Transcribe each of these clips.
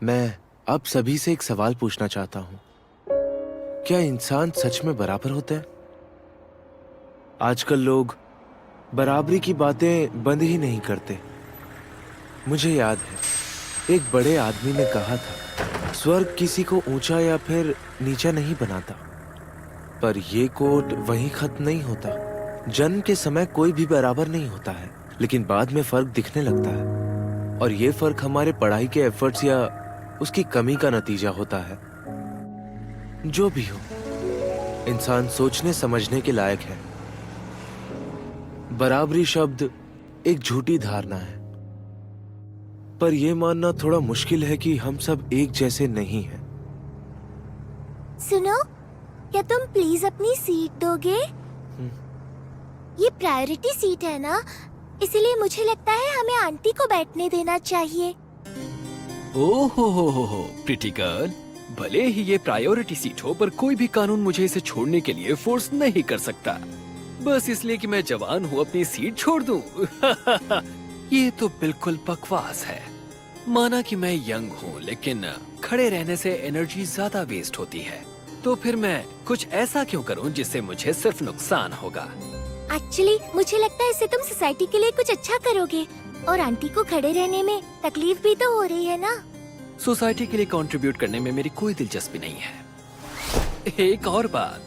मैं आप सभी से एक सवाल पूछना चाहता हूँ। क्या इंसान सच में बराबर होते हैं? आजकल लोग बराबरी की बातें बंद ही नहीं करते। मुझे याद है एक बड़े आदमी ने कहा था, स्वर्ग किसी को ऊंचा या फिर नीचा नहीं बनाता। पर ये कोट वहीं खत्म नहीं होता। जन्म के समय कोई भी बराबर नहीं होता है, लेकिन बाद में फर्क दिखने लगता है। और ये फर्क हमारे पढ़ाई के एफर्ट्स या उसकी कमी का नतीजा होता है। जो भी हो, इंसान सोचने समझने के लायक है। बराबरी शब्द एक झूठी धारणा है, पर यह मानना थोड़ा मुश्किल है कि हम सब एक जैसे नहीं हैं। सुनो, क्या तुम प्लीज अपनी सीट दोगे? ये प्रायोरिटी सीट है ना, इसलिए मुझे लगता है हमें आंटी को बैठने देना चाहिए। ओहो प्रिटी गर्ल, भले ही ये प्रायोरिटी सीट हो, पर कोई भी कानून मुझे इसे छोड़ने के लिए फोर्स नहीं कर सकता। बस इसलिए कि मैं जवान हूँ अपनी सीट छोड़ दूँ। ये तो बिल्कुल बकवास है। माना कि मैं यंग हूँ, लेकिन खड़े रहने से एनर्जी ज्यादा वेस्ट होती है, तो फिर मैं कुछ ऐसा क्यों करूँ जिससे मुझे सिर्फ नुकसान होगा। एक्चुअली मुझे लगता है इससे तुम सोसाइटी के लिए कुछ अच्छा करोगे, और आंटी को खड़े रहने में तकलीफ भी तो हो रही है ना। सोसाइटी के लिए कंट्रीब्यूट करने में मेरी कोई दिलचस्पी नहीं है। एक और बात,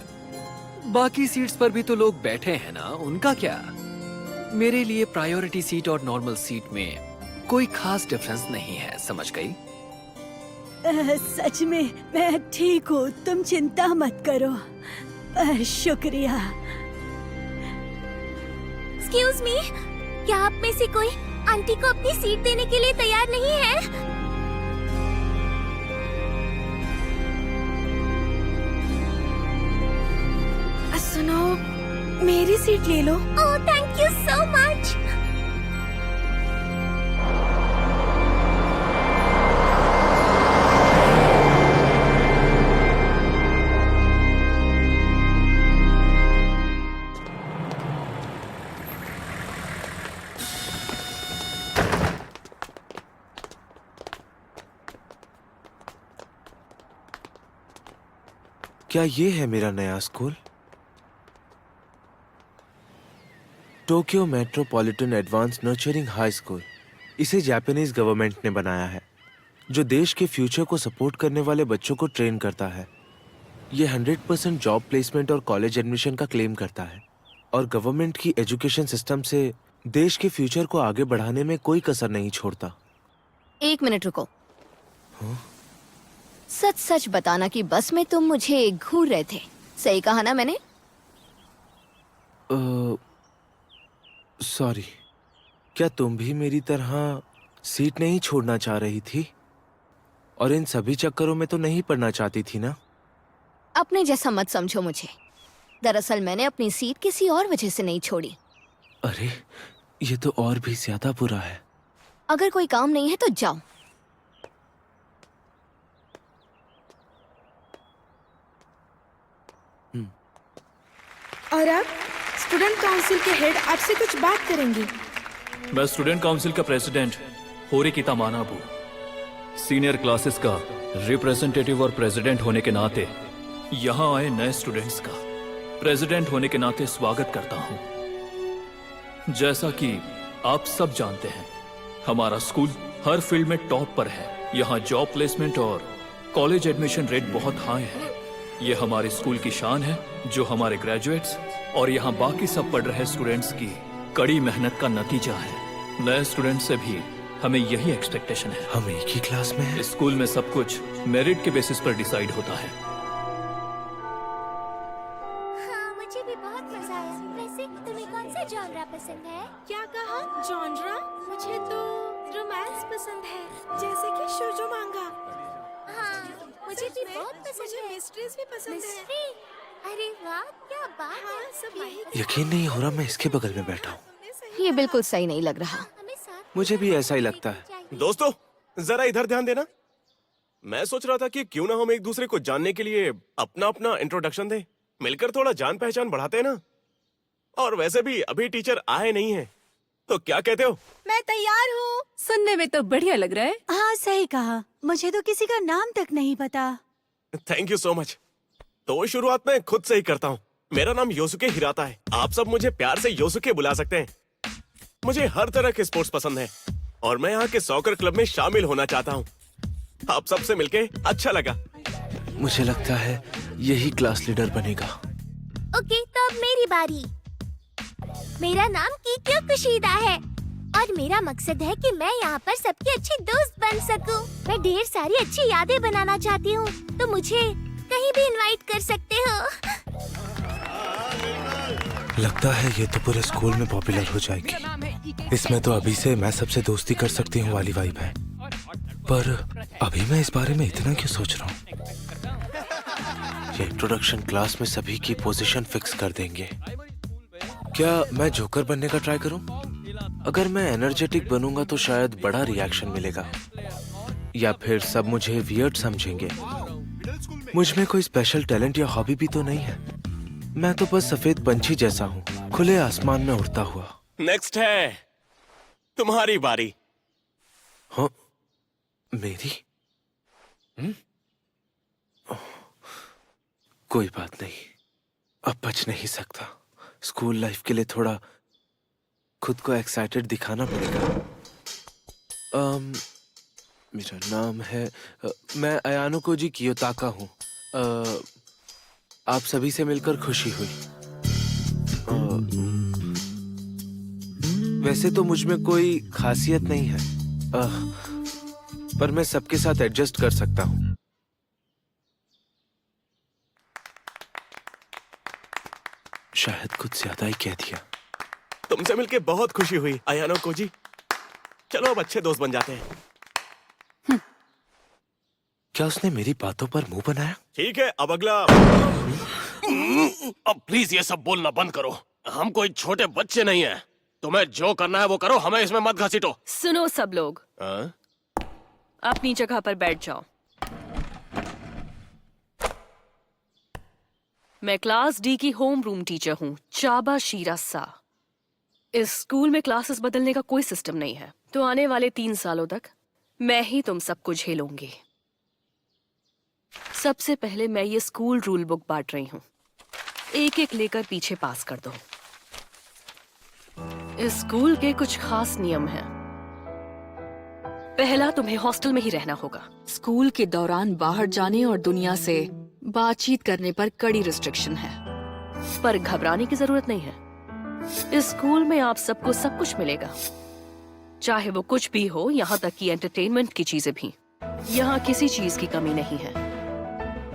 बाकी सीट्स पर भी तो लोग बैठे हैं ना, उनका क्या? मेरे लिए प्रायोरिटी सीट और नॉर्मल सीट में कोई खास डिफरेंस नहीं है, समझ गई? सच में मैं ठीक हूँ, तुम चिंता मत करो। शुक्रिया। एक्सक्यूज मी, क्या आप में से कोई आंटी को अपनी सीट देने के लिए तैयार नहीं है? सुनो, मेरी सीट ले लो। ओह, थैंक यू सो मच। क्या ये है मेरा नया school? Tokyo metropolitan advance nurturing high school. इसे जापानीज गवर्नमेंट ने बनाया है, जो देश के फ्यूचर को सपोर्ट करने वाले बच्चों को ट्रेन करता है। ये 100% जॉब प्लेसमेंट और कॉलेज एडमिशन का क्लेम करता है, और गवर्नमेंट की एजुकेशन सिस्टम से देश के फ्यूचर को आगे बढ़ाने में कोई कसर नहीं छोड़ता। एक मिनट रुको। सच सच बताना कि बस में तुम मुझे घूर रहे थे, सही कहा ना मैंने? सॉरी, क्या तुम भी मेरी तरह सीट नहीं छोड़ना चाह रही थी? और इन सभी चक्करों में तो नहीं पड़ना चाहती थी ना? अपने जैसा मत समझो मुझे। दरअसल मैंने अपनी सीट किसी और वजह से नहीं छोड़ी। अरे, ये तो और भी ज्यादा बुरा है। अगर कोई काम नहीं है तो जाओ। और अब स्टूडेंट काउंसिल के हेड आपसे कुछ बात करेंगे। मैं स्टूडेंट काउंसिल का प्रेसिडेंट होरिकिता मानाबू, सीनियर क्लासेस का रिप्रेजेंटेटिव और प्रेसिडेंट होने के नाते यहाँ आए नए स्टूडेंट्स का प्रेसिडेंट होने के नाते स्वागत करता हूँ। जैसा कि आप सब जानते हैं, हमारा स्कूल हर फील्ड में टॉप पर है। यहाँ जॉब प्लेसमेंट और कॉलेज एडमिशन रेट बहुत हाई है। ये हमारे स्कूल की शान है, जो हमारे ग्रेजुएट्स और यहाँ बाकी सब पढ़ रहे स्टूडेंट्स की कड़ी मेहनत का नतीजा है। नए स्टूडेंट से भी हमें यही एक्सपेक्टेशन है। हम एक ही क्लास में हैं। इस स्कूल में सब कुछ मेरिट के बेसिस पर डिसाइड होता है। हाँ, मुझे भी बहुत मजा आया। वैसे तुम्हें कौन सा जॉनरा पसंद है? क्या कहा? जॉनरा? मुझे तो रोमांस पसंद है, जैसे कि शोजो मांगा। हाँ, मुझे भी बहुत पसंद मुझे है। मिस्ट्रीज भी पसंद है। मिस्ट्री? अरे वाह, क्या बात है। सब यही यकीन नहीं हो रहा मैं इसके बगल में बैठा हूँ। ये बिल्कुल सही नहीं लग रहा। हमें साथ मुझे भी ऐसा ही लगता है। चाहिए। दोस्तों, जरा इधर ध्यान देना। मैं सोच रहा था कि क्यों ना हम एक दूसरे को जानने के लिए अपना अपना इंट्रोडक्शन दें, मिलकर थोड़ा जान पहचान बढ़ाते हैं ना। और वैसे भी अभी टीचर आए नहीं हैं, तो क्या कहते हो? मैं तैयार हूँ। सुनने में तो बढ़िया लग रहा है। हाँ सही कहा, मुझे तो किसी का नाम तक नहीं पता। Thank you so much. तो शुरुआत में खुद से ही करता हूँ। मेरा नाम योसुके हिराता है। आप सब मुझे प्यार से योसुके बुला सकते हैं। मुझे हर तरह के स्पोर्ट्स पसंद है और मैं यहाँ के सॉकर क्लब में शामिल होना चाहता हूँ। आप सबसे मिलके अच्छा लगा। मुझे लगता है यही क्लास लीडर बनेगा। ओके, तो अब मेरी बारी। मेरा नाम कीक्यो कुशीदा है और मेरा मकसद है कि मैं यहाँ पर सबकी अच्छी दोस्त बन सकूं। मैं ढेर सारी अच्छी यादें बनाना चाहती हूँ, तो मुझे कहीं भी इनवाइट कर सकते हो। लगता है ये तो पूरे स्कूल में पॉपुलर हो जाएगी। इसमें तो अभी से मैं सबसे दोस्ती कर सकती हूँ वाली वाइब है। पर अभी मैं इस बारे में इतना क्यों सोच रहा हूँ? ये इंट्रोडक्शन क्लास में सभी की पोजीशन फिक्स कर देंगे। क्या मैं जोकर बनने का ट्राई करूं? अगर मैं एनर्जेटिक बनूंगा तो शायद बड़ा रिएक्शन मिलेगा, या फिर सब मुझे वियर्ड समझेंगे। मुझ में कोई स्पेशल टैलेंट या हॉबी भी तो नहीं है। मैं तो बस सफेद पंछी जैसा हूँ, खुले आसमान में उड़ता हुआ। नेक्स्ट है तुम्हारी बारी। हाँ, मेरी? कोई बात नहीं, अब बच नहीं सकता। स्कूल लाइफ के लिए थोड़ा खुद को एक्साइटेड दिखाना पड़ेगा। मेरा नाम है मैं अयानो कोजी कियोताका हूँ। आप सभी से मिलकर खुशी हुई। वैसे तो मुझ में कोई खासियत नहीं है, पर मैं सबके साथ एडजस्ट कर सकता हूँ। शायद कुछ ज्यादा ही कह दिया। तुमसे मिलके बहुत खुशी हुई अयानो कोजी। चलो अब अच्छे दोस्त बन जाते हैं। क्या उसने मेरी बातों पर मुंह बनाया? ठीक है, अब अगला। अब प्लीज ये सब बोलना बंद करो। हम कोई छोटे बच्चे नहीं हैं। तुम्हें जो करना है वो करो, हमें इसमें मत घसीटो। सुनो सब लोग, हाँ? अपनी जगह पर बैठ जाओ। मैं क्लास डी की होम रूम टीचर हूँ, चाबा शीरासा। इस स्कूल में क्लासेस बदलने का कोई सिस्टम नहीं है, तो आने वाले 3 सालों तक मैं ही तुम सबको झेलूंगी। सबसे पहले मैं ये स्कूल रूल बुक बांट रही हूँ, एक एक लेकर पीछे पास कर दो। इस स्कूल के कुछ खास नियम हैं। पहला, तुम्हें हॉस्टल में ही रहना होगा। स्कूल के दौरान बाहर जाने और दुनिया से बातचीत करने पर कड़ी रिस्ट्रिक्शन है, पर घबराने की जरूरत नहीं है। इस स्कूल में आप सबको सब कुछ मिलेगा, चाहे वो कुछ भी हो, यहाँ तक कि एंटरटेनमेंट की चीजें भी। यहाँ किसी चीज की कमी नहीं है।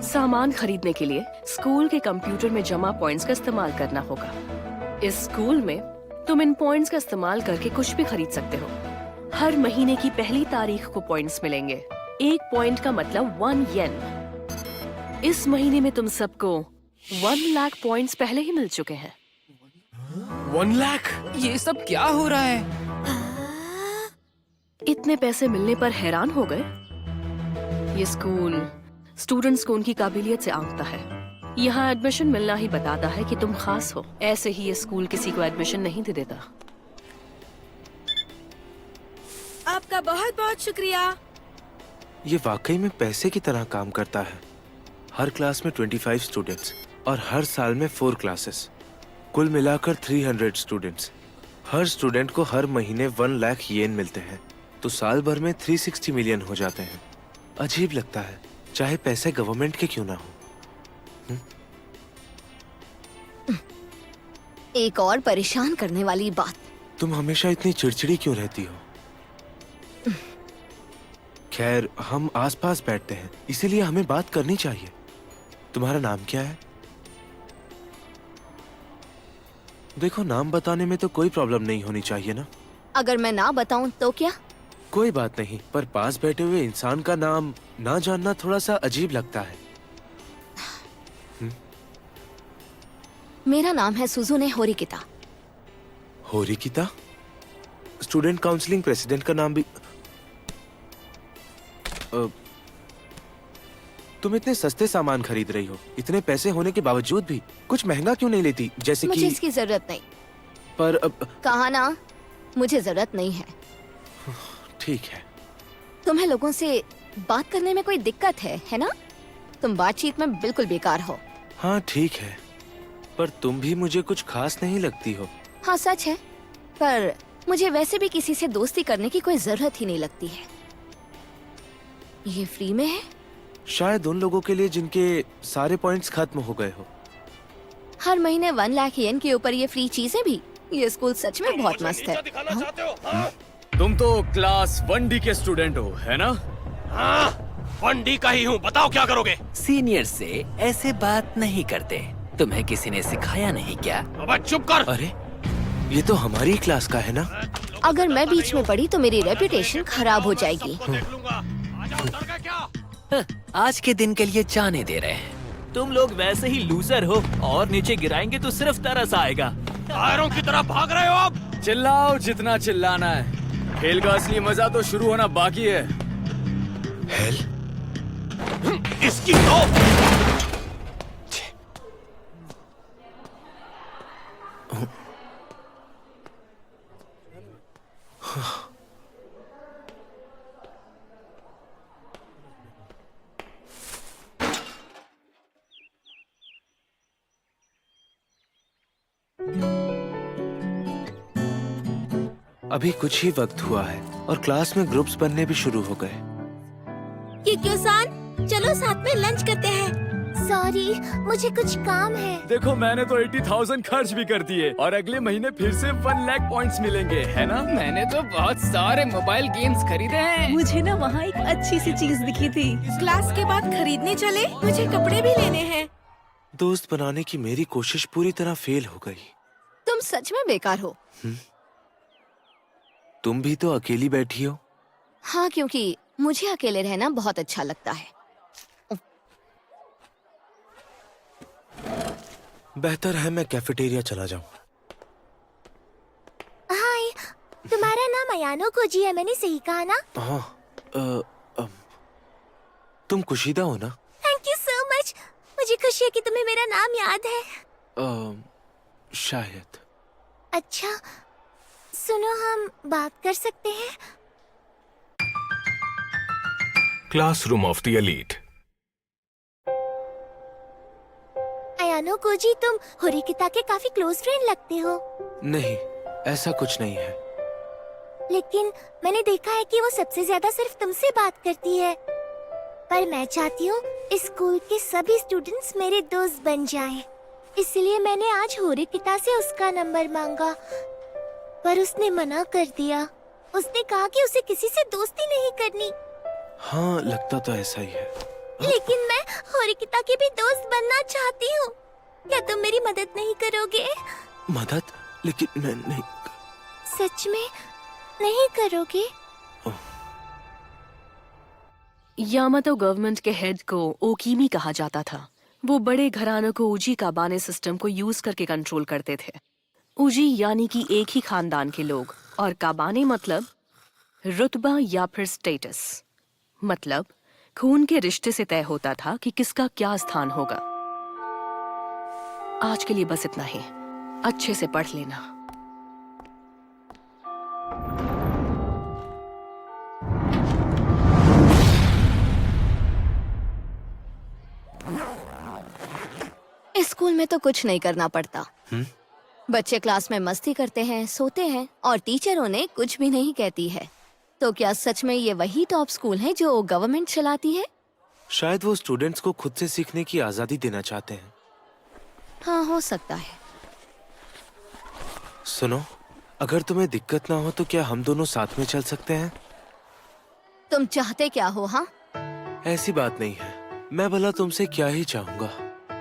सामान खरीदने के लिए स्कूल के कंप्यूटर में जमा पॉइंट्स का इस्तेमाल करना होगा। इस स्कूल में तुम इन पॉइंट्स का इस्तेमाल करके कुछ भी खरीद सकते हो। हर महीने की पहली तारीख को पॉइंट्स मिलेंगे। 1 पॉइंट का मतलब 1 येन। इस महीने में तुम सबको 1 लाख पॉइंट्स पहले ही मिल चुके हैं। 1 लाख? ये सब क्या हो रहा है? इतने पैसे मिलने पर हैरान हो गए? ये स्कूल स्टूडेंट्स को उनकी काबिलियत से आंकता है। यहाँ एडमिशन मिलना ही बताता है कि तुम खास हो। ऐसे ही ये स्कूल किसी को एडमिशन नहीं दे देता। आपका बहुत बहुत शुक्रिया। ये वाकई में पैसे की तरह काम करता है। हर क्लास में 25 स्टूडेंट्स और हर साल में 4 क्लासेस, कुल मिलाकर 300 स्टूडेंट्स। हर स्टूडेंट को हर महीने 1 लाख येन मिलते हैं, तो साल भर में 360 मिलियन हो जाते हैं। अजीब लगता है, चाहे पैसे गवर्नमेंट के क्यों ना हो। एक और परेशान करने वाली बात। तुम हमेशा इतनी चिड़चिड़ी क्यों रहती हो? खैर, हम आसपास बैठते हैं, इसीलिए हमें बात करनी चाहिए। तुम्हारा नाम क्या है? देखो, नाम बताने में तो कोई प्रॉब्लम नहीं होनी चाहिए ना। अगर मैं ना बताऊं तो क्या? कोई बात नहीं, पर पास बैठे हुए इंसान का नाम ना जानना थोड़ा सा अजीब लगता है। मेरा नाम है सुजुने होरिकिता। होरिकिता? स्टूडेंट काउंसलिंग प्रेसिडेंट का नाम भी। तुम इतने सस्ते सामान खरीद रही हो, इतने पैसे होने के बावजूद भी कुछ महंगा क्यों नहीं लेती, जैसे मुझे कि? इसकी जरूरत नहीं। पर कहा ना, मुझे जरूरत नहीं है। ठीक है। तुम्हें लोगों से बात करने में कोई दिक्कत है ना? तुम बातचीत में बिल्कुल बेकार हो। हाँ ठीक है, पर तुम भी मुझे कुछ खास नहीं लगती हो। हाँ सच है, पर मुझे वैसे भी किसी से दोस्ती करने की कोई जरूरत ही नहीं लगती है। ये फ्री में है? शायद उन लोगों के लिए जिनके सारे पॉइंट्स खत्म हो गए हो। हर महीने 1 लाख येन के ऊपर ये फ्री चीजें भी। ये स्कूल सच में बहुत मस्त है। हाँ? तुम तो क्लास 1D के स्टूडेंट हो, है ना? हाँ, 1D का ही हूँ। बताओ क्या करोगे? सीनियर से ऐसे बात नहीं करते। तुम्हें किसी ने सिखाया नहीं क्या? अब चुप कर। अरे ये तो हमारी क्लास का है ना? अगर मैं बीच में पड़ी तो मेरी रेपुटेशन खराब हो जाएगी। आज के दिन के लिए जाने दे रहे हैं। तुम लोग वैसे ही लूजर हो, और नीचे गिराएंगे तो सिर्फ तरस आएगा। टायरों की तरह भाग रहे हो आप। चिल्लाओ जितना चिल्लाना है। खेल का असली मजा तो शुरू होना बाकी है। हेल? इसकी तो अभी कुछ ही वक्त हुआ है और क्लास में ग्रुप्स बनने भी शुरू हो गए। किक्यो-सान, चलो साथ में लंच करते हैं। सॉरी, मुझे कुछ काम है। देखो मैंने तो 80,000 खर्च भी कर दिए और अगले महीने फिर से 1 लाख पॉइंट्स मिलेंगे, है ना? मैंने तो बहुत सारे मोबाइल गेम्स खरीदे हैं। मुझे ना वहाँ एक अच्छी सी चीज दिखी थी। क्लास के बाद खरीदने चले। मुझे कपड़े भी लेने हैं। दोस्त बनाने की मेरी कोशिश पूरी तरह फेल हो गई। तुम सच में बेकार हो। तुम भी तो अकेली बैठी हो। हाँ, क्योंकि मुझे अकेले रहना बहुत अच्छा लगता है। बेहतर है मैं कैफेटेरिया चला जाऊं। हाय, तुम्हारा नाम अयानो कोजी है, मैंने सही कहा ना? हाँ, तुम कुशीदा हो ना? Thank you so much. मुझे खुशी है कि तुम्हें मेरा नाम याद है। शायद। अच्छा, सुनो, हम बात कर सकते हैं? Classroom of the elite. Ayanokoji, तुम होरिकिता के काफी क्लोज फ्रेंड लगते हो। नहीं, ऐसा कुछ नहीं है। लेकिन मैंने देखा है कि वो सबसे ज्यादा सिर्फ तुमसे बात करती है। पर मैं चाहती हूँ इस स्कूल के सभी स्टूडेंट्स मेरे दोस्त बन जाएं। इसलिए मैंने आज होरिकिता से उसका नंबर मांगा, पर उसने मना कर दिया। उसने कहा कि उसे किसी से दोस्ती नहीं करनी। हाँ, लगता तो ऐसा ही है। लेकिन मैं होरिकिता की भी दोस्त बनना चाहती हूँ। क्या तुम मेरी मदद नहीं करोगे? मदद? लेकिन मैं नहीं। सच में नहीं करोगे? यामातो गवर्नमेंट के हेड को ओकीमी कहा जाता था। वो बड़े घरानों को उजी काबाने सिस्टम को यूज करके कंट्रोल करते थे। उजी यानी कि एक ही खानदान के लोग, और काबाने मतलब रुतबा या फिर स्टेटस, मतलब खून के रिश्ते से तय होता था कि किसका क्या स्थान होगा। आज के लिए बस इतना ही। अच्छे से पढ़ लेना। इस स्कूल में तो कुछ नहीं करना पड़ता। बच्चे क्लास में मस्ती करते हैं, सोते हैं, और टीचर उन्हें कुछ भी नहीं कहती है। तो क्या सच में ये वही टॉप स्कूल है जो गवर्नमेंट चलाती है? शायद वो स्टूडेंट्स को खुद से सीखने की आजादी देना चाहते हैं। हाँ, हो सकता है। सुनो, अगर तुम्हें दिक्कत ना हो तो क्या हम दोनों साथ में चल सकते हैं? तुम चाहते क्या हो? हाँ, ऐसी बात नहीं है। मैं भला तुमसे क्या ही चाहूंगा।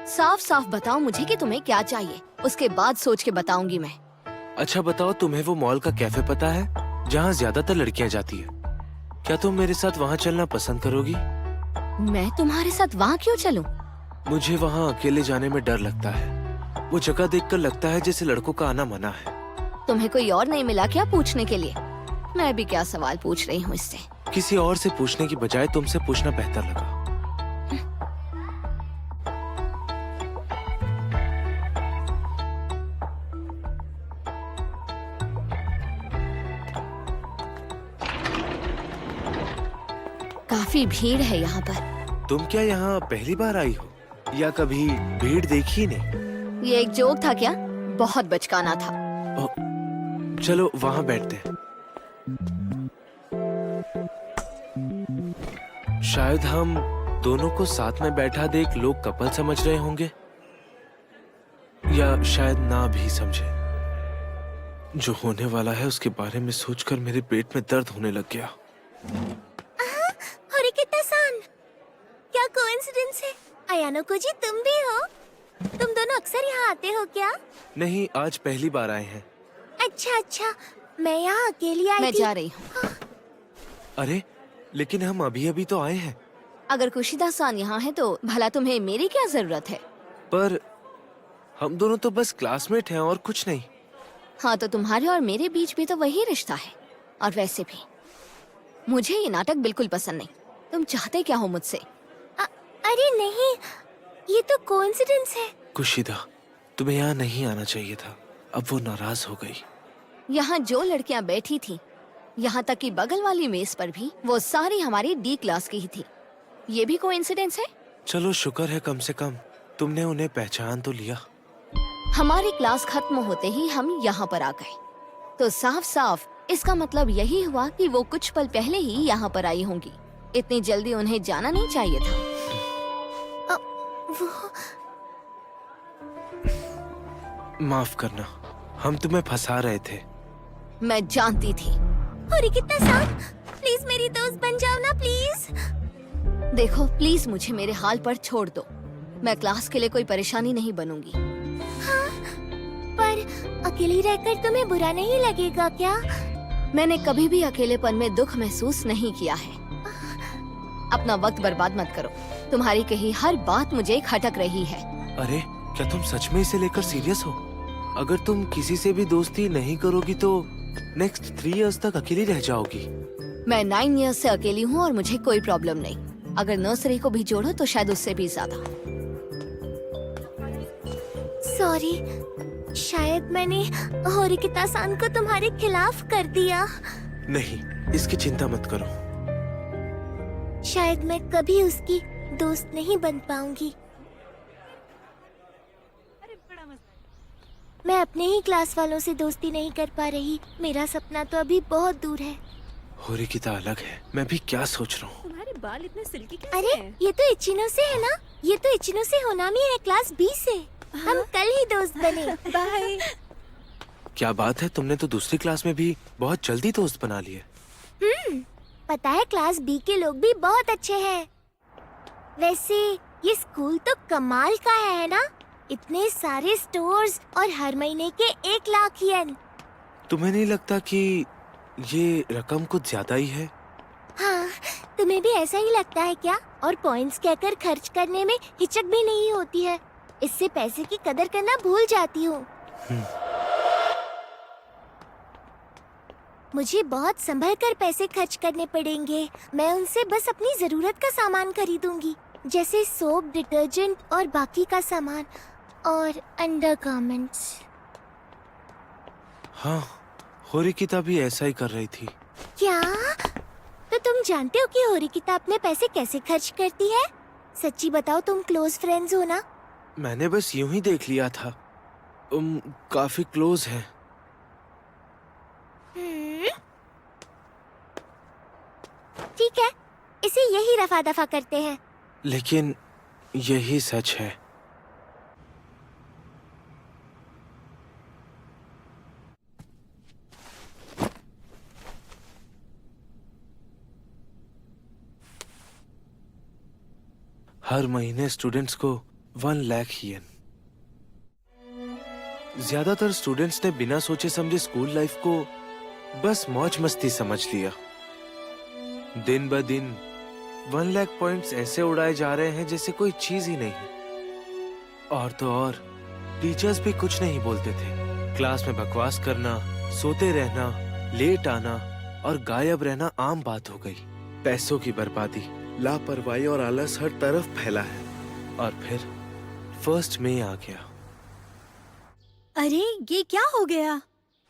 साफ साफ बताओ मुझे कि तुम्हें क्या चाहिए, उसके बाद सोच के बताऊंगी मैं। अच्छा बताओ, तुम्हें वो मॉल का कैफे पता है जहाँ ज्यादातर लड़कियाँ जाती है? क्या तुम मेरे साथ वहाँ चलना पसंद करोगी? मैं तुम्हारे साथ वहाँ क्यों चलूं? मुझे वहाँ अकेले जाने में डर लगता है। वो जगह देखकर लगता है जैसे लड़कों का आना मना है। तुम्हें कोई और नहीं मिला क्या पूछने के लिए? मैं भी क्या सवाल पूछ रही हूँ इससे। किसी और से पूछने की बजाय तुमसे पूछना बेहतर लगा। काफी भीड़ है यहाँ पर। तुम क्या यहाँ पहली बार आई हो या कभी भीड़ देखी नहीं? ये एक जोक था क्या? बहुत बचकाना था। चलो वहाँ बैठते हैं। शायद हम दोनों को साथ में बैठा देख लोग कपल समझ रहे होंगे, या शायद ना भी समझे। जो होने वाला है उसके बारे में सोचकर मेरे पेट में दर्द होने लग गया। होरिकिता-सान, क्या कोइंसिडेंस है? अयानो जी तुम भी हो? तुम दोनों अक्सर यहाँ आते हो क्या? नहीं, आज पहली बार आए हैं। अच्छा, मैं यहाँ अकेली आई मैं थी। जा रही हूँ। अरे लेकिन हम अभी अभी तो आए हैं। अगर कुशिदा-सान यहाँ है तो भला तुम्हें मेरी क्या जरूरत है? पर हम दोनों तो बस क्लासमेट हैं और कुछ नहीं। हाँ, तो तुम्हारे और मेरे बीच भी तो वही रिश्ता है। और वैसे भी मुझे ये नाटक बिल्कुल पसंद नहीं। तुम चाहते क्या हो मुझसे? अरे नहीं, ये तो कोइंसिडेंस है। कुशिदा, तुम्हें यहाँ नहीं आना चाहिए था। अब वो नाराज हो गई। यहाँ जो लड़कियाँ बैठी थी, यहाँ तक कि बगल वाली मेज पर भी, वो सारी हमारी डी क्लास की ही थी। ये भी कोइंसिडेंस है? चलो शुक्र है कम से कम तुमने उन्हें पहचान तो लिया। हमारी क्लास खत्म होते ही हम यहाँ पर आ गए, तो साफ साफ इसका मतलब यही हुआ कि वो कुछ पल पहले ही यहाँ पर आई होंगी। इतनी जल्दी उन्हें जाना नहीं चाहिए था। माफ करना, हम तुम्हें फंसा रहे थे। मैं जानती थी। होरिकिता-सान, प्लीज मेरी दोस्त बन जाओ ना प्लीज। देखो प्लीज मुझे मेरे हाल पर छोड़ दो। मैं क्लास के लिए कोई परेशानी नहीं बनूंगी। हाँ, पर अकेली रहकर तुम्हें बुरा नहीं लगेगा क्या? मैंने कभी भी अकेलेपन में दुख महसूस नहीं किया है। अपना वक्त बर्बाद मत करो। तुम्हारी कही हर बात मुझे खटक रही है। अरे क्या तुम सच में इसे लेकर सीरियस हो? अगर तुम किसी से भी दोस्ती नहीं करोगी तो नेक्स्ट 3 इयर्स तक अकेली रह जाओगी। मैं 9 इयर्स से अकेली हूँ और मुझे कोई प्रॉब्लम नहीं। अगर नर्सरी को भी जोड़ो तो शायद उससे भी ज्यादा। सॉरी, शायद मैंने होरिकिता-सान को तुम्हारे खिलाफ कर दिया। नहीं, इसकी चिंता मत करो। शायद मैं कभी उसकी दोस्त नहीं बन पाऊंगी। मैं अपने ही क्लास वालों से दोस्ती नहीं कर पा रही। मेरा सपना तो अभी बहुत दूर है। होरिकिता अलग है। मैं भी क्या सोच रहा हूँ। तुम्हारे बाल इतने सिल्की कैसे अरे हैं? ये तो इचिनो से है ना? ये तो इचिनो से होनामी है, क्लास B से। हम कल ही दोस्त बने। बाय। क्या बात है, तुमने तो दूसरी क्लास में भी बहुत जल्दी दोस्त बना लिए। पता है क्लास B के लोग भी बहुत अच्छे हैं। वैसे ये स्कूल तो कमाल का है ना? इतने सारे स्टोर्स और हर महीने के 1 लाख येन। तुम्हें नहीं लगता कि ये रकम कुछ ज्यादा ही है? हाँ, तुम्हें भी ऐसा ही लगता है क्या? और पॉइंट्स कहकर खर्च करने में हिचक भी नहीं होती है। इससे पैसे की कदर करना भूल जाती हूँ। मुझे बहुत संभल कर पैसे खर्च करने पड़ेंगे। मैं उनसे बस अपनी जरूरत का सामान खरीदूंगी, जैसे सोप, डिटर्जेंट और बाकी का सामान और अंडरगारमेंट्स। हाँ, होरिकिता भी ऐसा ही कर रही थी। क्या? तो तुम जानते हो कि होरिकिता अपने पैसे कैसे खर्च करती है? सच्ची बताओ, तुम क्लोज फ्रेंड्स हो ना? मैंने बस यूं ही देख लिया था। काफी क्लोज है। ठीक है, इसे यही रफा दफा करते हैं। लेकिन यही सच है। हर महीने स्टूडेंट्स को 1 लाख येन। ज्यादातर स्टूडेंट्स ने बिना सोचे समझे स्कूल लाइफ को बस मौज मस्ती समझ लिया। दिन ब दिन 1 लाख पॉइंट्स ऐसे उड़ाए जा रहे हैं जैसे कोई चीज ही नहीं। और तो और टीचर्स भी कुछ नहीं बोलते थे। क्लास में बकवास करना, सोते रहना, लेट आना और गायब रहना आम बात हो गई। पैसों की बर्बादी, लापरवाही और आलस हर तरफ फैला है। और फिर 1 मई आ गया। अरे ये क्या हो गया?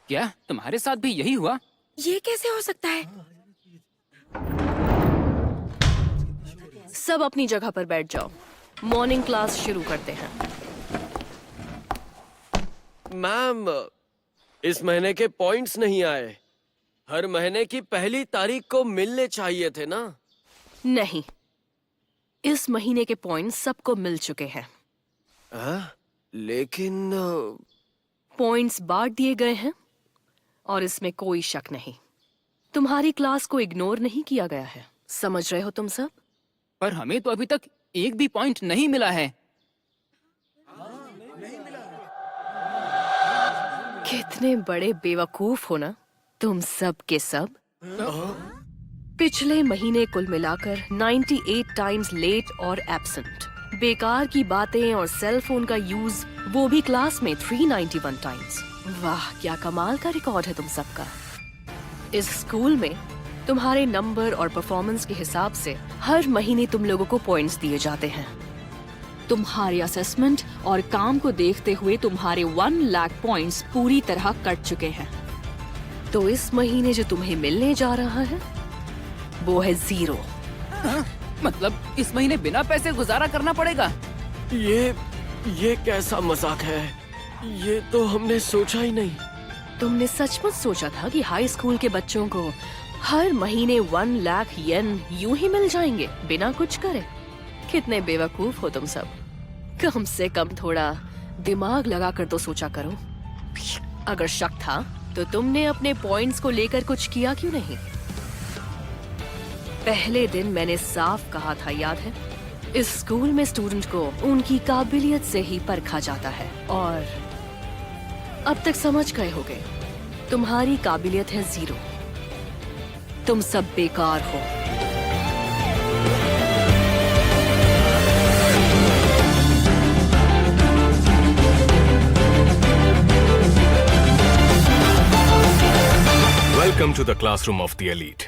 क्या तुम्हारे साथ भी यही हुआ? ये कैसे हो सकता है? सब अपनी जगह पर बैठ जाओ। मॉर्निंग क्लास शुरू करते हैं। मैम, इस महीने के पॉइंट्स नहीं आए। हर महीने की पहली तारीख को मिलने चाहिए थे ना। नहीं, इस महीने के पॉइंट्स सबको मिल चुके हैं। लेकिन पॉइंट्स बांट दिए गए हैं और इसमें कोई शक नहीं। तुम्हारी क्लास को इग्नोर नहीं किया गया है। समझ रहे हो तुम सब? पर हमें तो अभी तक एक भी पॉइंट नहीं मिला है। कितने बड़े बेवकूफ हो ना तुम सब के सब। पिछले महीने कुल मिलाकर 98 टाइम्स लेट और एब्सेंट। बेकार की बातें और सेल फोन का यूज, वो भी क्लास में 391 टाइम्स। वाह, क्या कमाल का रिकॉर्ड है तुम सबका। इस स्कूल में तुम्हारे नंबर और परफॉर्मेंस के हिसाब से हर महीने तुम लोगों को पॉइंट्स दिए जाते हैं। तुम्हारे असेसमेंट और काम को देखते हुए तुम्हारे 1 लाख पॉइंट्स पूरी तरह कट चुके हैं। तो इस महीने जो तुम्हें मिलने जा रहा है वो है 0। मतलब इस महीने बिना पैसे गुजारा करना पड़ेगा? ये कैसा मजाक है? ये तो हमने सोचा ही नहीं। तुमने सचमुच सोचा था कि हाई स्कूल के बच्चों को हर महीने 1 लाख येन यूं ही मिल जाएंगे बिना कुछ करे? कितने बेवकूफ हो तुम सब। कम से कम थोड़ा दिमाग लगा कर तो सोचा करो। अगर शक था तो तुमने अपने पॉइंट्स को लेकर कुछ किया क्यों नहीं? पहले दिन मैंने साफ कहा था, याद है? इस स्कूल में स्टूडेंट को उनकी काबिलियत से ही परखा जाता है। और अब तक समझ गए होगे, तुम्हारी काबिलियत है 0। तुम सब बेकार हो। Welcome to the classroom of the elite.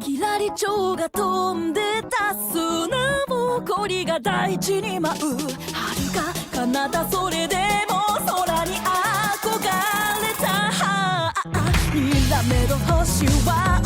キラリ蝶が飛んでた砂ぼこりが大地に舞う遥か彼方それでも空に憧れたにらめろ星は